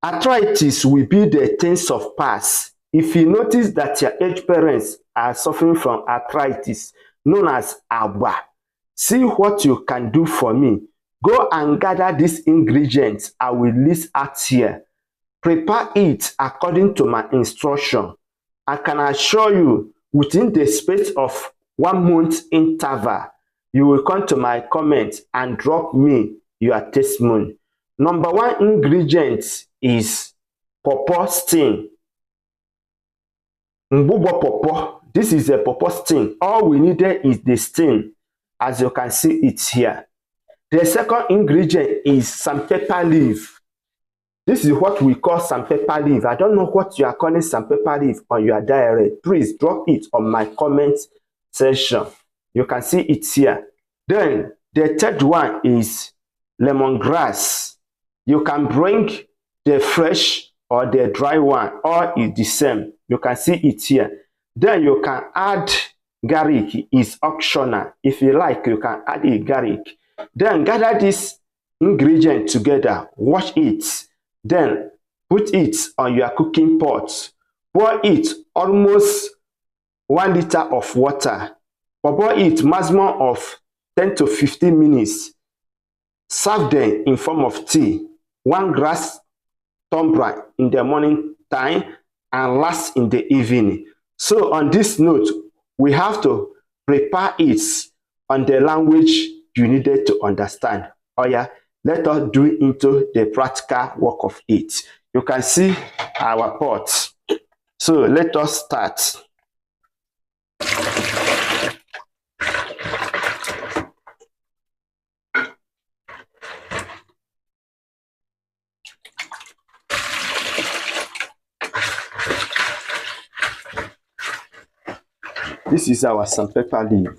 Arthritis will be the things of past. If you notice that your aged parents are suffering from arthritis, known as Agba, see what you can do for me. Go and gather these ingredients I will list out here. Prepare it according to my instruction. I can assure you, within the space of 1 month interval, you will come to my comment and drop me your testimony. Number 1 ingredient is pawpaw stem. Mbubo pawpaw. This is a pawpaw stem. All we needed is the stem, as you can see it here. The second ingredient is sandpaper leaf. This is what we call sandpaper leaf. I don't know what you are calling sandpaper leaf on your diary. Please drop it on my comment section. You can see it here. Then the third one is lemongrass. You can bring the fresh or the dry one, or it's the same. You can see it here. Then you can add garlic. It's optional. If you like, you can add a garlic. Then gather this ingredient together, wash it, then put it on your cooking pot. Pour it almost 1 liter of water. Boil it maximum of 10 to 15 minutes. Serve them in form of tea. 1 glass tumbler in the morning time and last in the evening. So on this note, we have to prepare it on the language you needed to understand. Oh yeah, let us do into the practical work of it. You can see our pot. So let us start. This is our sandpaper leaf.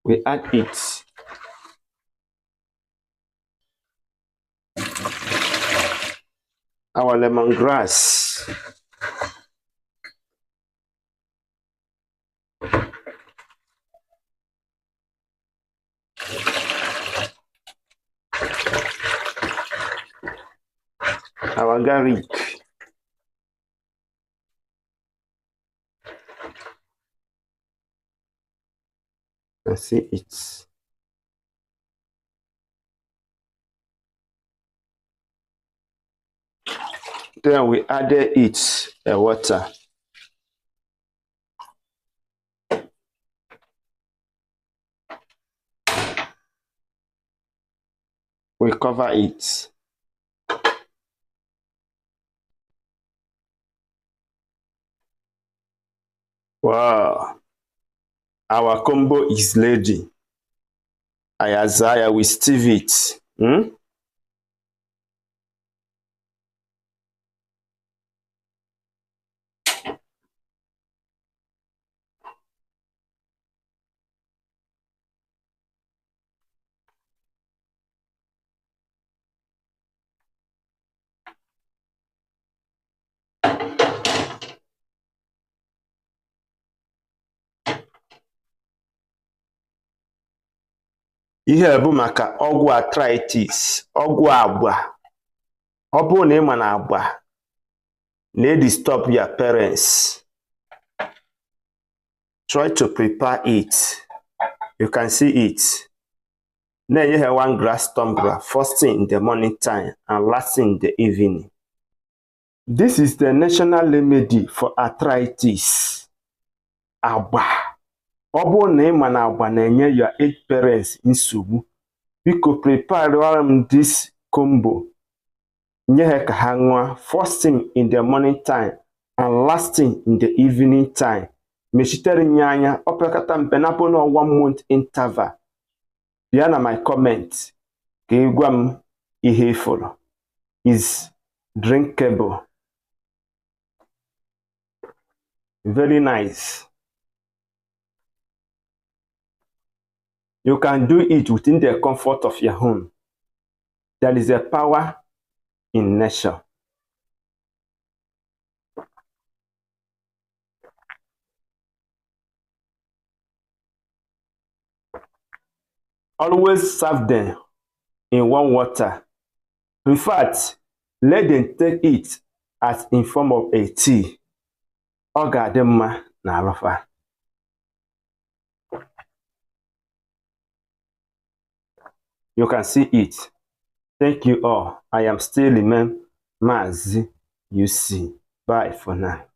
We add it. Our lemongrass. Our garlic. I see it. Then we added it the water. We cover it. Wow. Our combo is ready. Isaiah will stir it. Ihe bụ maka ọgwụ arthritis, ọgwụ agba. Ọ bụrụ na ị ma na agba na-disturb your parents, try to prepare it. You can see it. Na-enye ha 1 glass tumbler, first thing in the morning time and last thing in the evening. This is the national remedy for arthritis. Agba. Ọ bụrụ na ị ma na agba na-enye your aged parents nsogbu, biko prepare this combo. Nye ha ka ha ṅụọ first thing in the morning time and last thing in the evening time. Mechitere nye anya, opekata mpe napụ na 1 month interval. Bịa na my comment ka ị gwa m ihe ifuru. Is drinkable. Very nice. You can do it within the comfort of your home. There is a power in nature. Always serve them in warm water. In fact, let them take it as in form of a tea. Ọ ga-adị mma n'alụfa. You can see it. Thank you all. I am still remain Maazi-UC. Bye for now.